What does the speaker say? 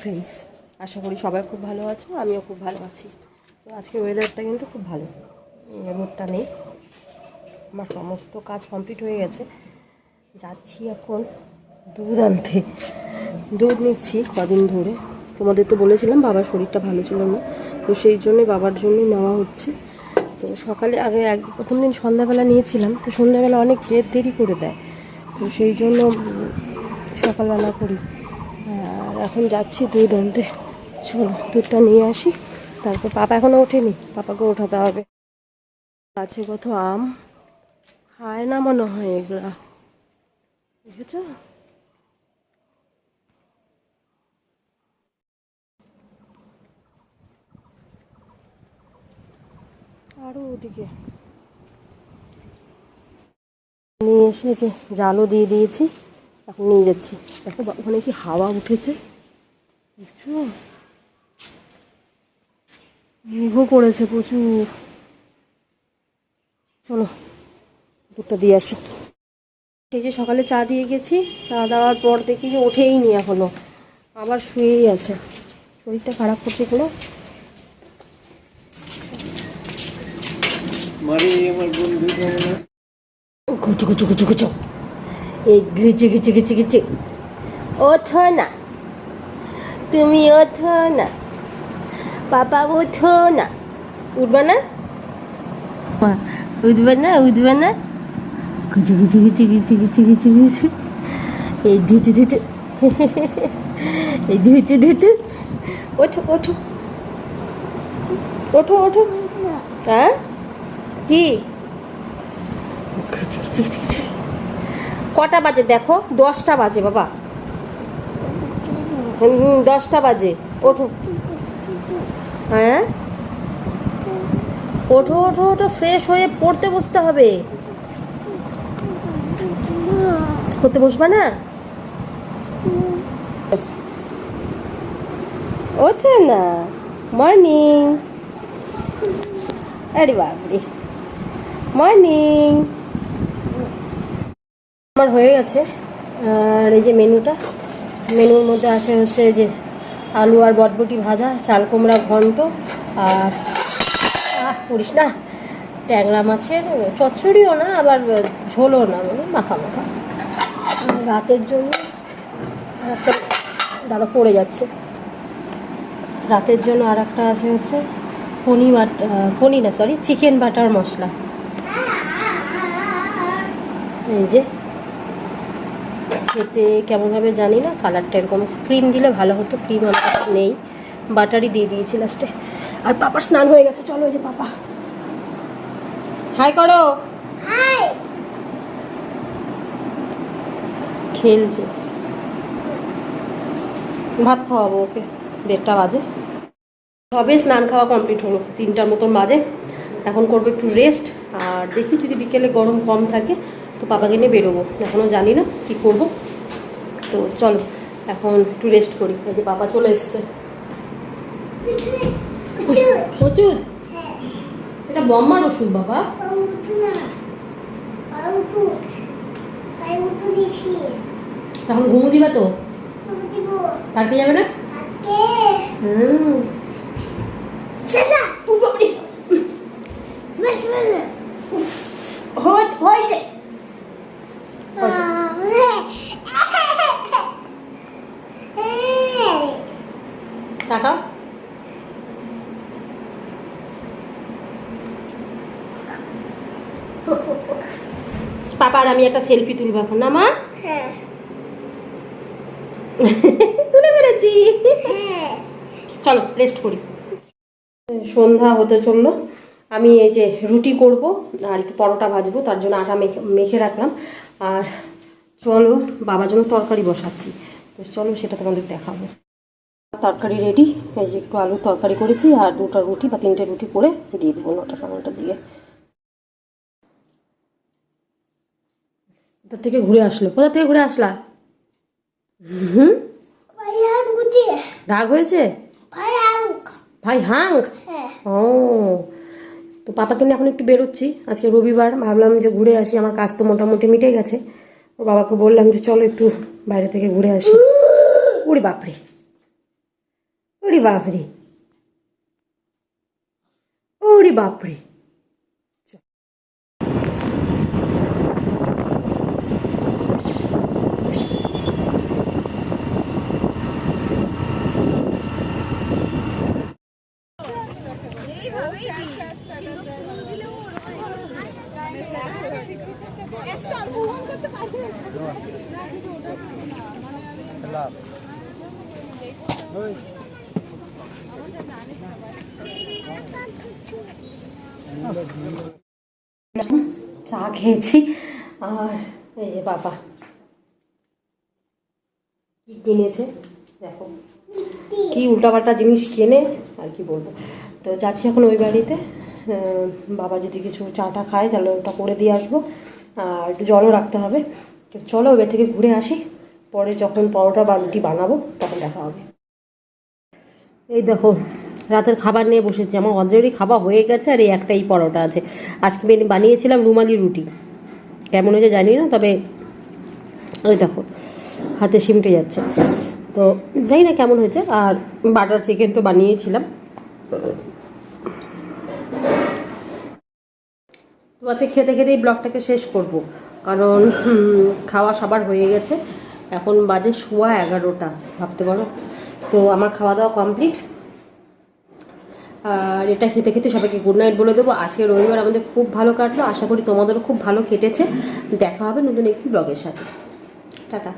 Friends, আশা করি সবাই খুব ভালো আছো, আমিও খুব ভালো আছি। তো আজকে ওয়েদারটা কিন্তু খুব ভালো, রোদটা নেই। আমার সমস্ত কাজ কমপ্লিট হয়ে গেছে। যাচ্ছি এখন দুধ আনতে। দুধ নিচ্ছি কদিন ধরে, তোমাদের তো বলেছিলাম বাবার শরীরটা ভালো ছিল না, তো সেই জন্যই বাবার জন্যই নেওয়া হচ্ছে। তো সকালে আগে প্রথম দিন সন্ধ্যাবেলা নিয়েছিলাম, তো সন্ধ্যাবেলা অনেক দেরি করে দেয়, তো সেই জন্য সকালবেলা করি। আর এখন যাচ্ছি দুধ আনতে। চলো দুধটা নিয়ে আসি, তারপর পাপা এখনও ওঠেনি, পাপাকে ওঠাতে হবে। গাছে কত আম, খায় না মনে হয় এগুলা, বুঝেছ? আরও ওদিকে নিয়ে এসে যে জালও দিয়ে দিয়েছি, এখন নিয়ে যাচ্ছি। দেখো ওখানে কি হাওয়া উঠেছে, বুঝছো? মেঘও পড়েছে প্রচুর। চলো দুধটা দিয়ে আসি। এই যে সকালে চা দিয়ে গেছি, চা দেওয়ার পর দেখি যে ওঠেই নি এখনো, আবার শুয়েই আছে। শরীরটা খারাপ করছে কোনো। গুচু গুচু গুচু গুচু, এই গুচু গুচু গুচু গুচু, ওঠো না তুমি, ওঠো না পাপা, ওঠো না। উঠবে না, উঠবে না, উঠবে না। গুচু গুচু গুচু গুচু গুচু গুচু গুচু, এই ধুতু ধুতু, এই ধুতু ধুতু। ওঠো ওঠো ওঠো ওঠো। হ্যাঁ কি কটা বাজে দেখো? 10টা বাজে বাবা, 10টা বাজে। ওঠো। হ্যাঁ ওঠো ওঠো ওঠো, ফ্রেশ হয়ে পড়তে বসতে হবে। পড়তে বসবা না? ওঠো না। মর্নিং। আরে বাপরে, মর্নিং। আমার হয়ে গেছে। আর এই যে মেনুটা, মেনুর মধ্যে আছে হচ্ছে যে আলু আর বটবটি ভাজা, চাল কুমড়া ঘন্ট, আর করিস না, ট্যাংরা মাছের চচ্চড়িও না আবার ঝোলও না, মানে মাখা মাখা। রাতের জন্য একটা দাঁড়া পড়ে যাচ্ছে, রাতের জন্য আর একটা আছে হচ্ছে পনি না সরি, চিকেন বাটার মশলা। এই যে খেতে কেমন হবে জানি না, কালারটা এরকম। ক্রিম দিলে ভালো হতো, ক্রিম আমার কাছে নেই, বাটারই দিয়ে দিয়েছি লাস্টে। আর পাপার স্নান হয়ে গেছে, চলো। ওই যে পাপা, হাই করো। খেলছে, ভাত খাওয়াবো ওকে, 1:30 বাজে। সবে স্নান খাওয়া কমপ্লিট হলো, 3টার মতন বাজে। এখন করবো একটু রেস্ট, আর দেখি যদি বিকেলে গরম কম থাকে তো পাপাকে নিয়ে বেরোবো, এখনও জানি না কি করব। তো চলো এখন একটু রেস্ট করি। এই যে পাপা চলে এসছে। ওষুধ, এটা বম্মার ওষুধ বাবা। এখন ঘুমো দিবা তো? পার্কে যাবে না? টাকা পাপা আর আমি একটা সেলফি তুলবো এখন না মা? তুলে ফেলেছি। চলো রেস্ট করি। সন্ধ্যা হতে চললো, আমি এই যে রুটি করব আর একটু পরোটা ভাজবো, তার জন্য আটা মেখে রাখলাম। আর চলো বাবার জন্য তরকারি বসাচ্ছি, তো চলো সেটা তোমাদের দেখাবো। তরকারি রেডি, এই যে একটু আলুর তরকারি করেছি, আর 2টা রুটি বা 3টে রুটি করে দিয়ে দেবো 9টা দিয়ে। কোথা থেকে ঘুরে আসলো? কোথা থেকে ঘুরে আসলা? রাগ হয়েছে? ভাই হাঙ্ক। ও, তো পাপাকে নিয়ে এখন একটু বেরোচ্ছি, আজকে রবিবার, ভাবলাম যে ঘুরে আসি, আমার কাজ তো মোটামুটি মিটে গেছে। ওর বাবাকে বললাম যে চলো একটু বাইরে থেকে ঘুরে আসি। ওরে বাপরে, ওরে বাপরে, ওরে বাপরে। চা খেয়েছি, আর এই যে বাবা কি কিনেছে দেখো, কি উল্টাপাল্টা জিনিস কেনে আর কি বলবো। তো যাচ্ছি এখন ওই বাড়িতে, বাবা যদি কিছু চাটা খায় তাহলে ওটা করে দিয়ে আসবো, আর একটু জলও রাখতে হবে। তো চলো ওই থেকে ঘুরে আসি, পরে যখন পরোটা বা রুটি বানাবো তখন দেখা হবে। এই দেখো রাতের খাবার নিয়ে বসেছি, আমার অলরেডি খাওয়া হয়ে গেছে, আর এই একটাই পরোটা আছে। আজকে বানিয়েছিলাম রুমালি রুটি, কেমন হয়েছে জানি না, তবে ওই দেখো হাতে সিমটে যাচ্ছে, তো জানি না কেমন হয়েছে। আর বাটার চিকেন তো বানিয়েছিলাম। তো আজকে খেতে খেতেই ব্লগটাকে শেষ করব, কারণ খাওয়া সবার হয়ে গেছে, এখন বাজে 11:15, ভাবতে পারো। তো আমার খাওয়া দাওয়া কমপ্লিট, আর এটা খেতে খেতে সবাইকে গুড নাইট বলে দেবো। আজকে রবিবার আমাদের খুব ভালো কাটলো, আশা করি তোমাদেরও খুব ভালো কেটেছে। দেখা হবে নতুন একটি ব্লগের সাথে। টাটা।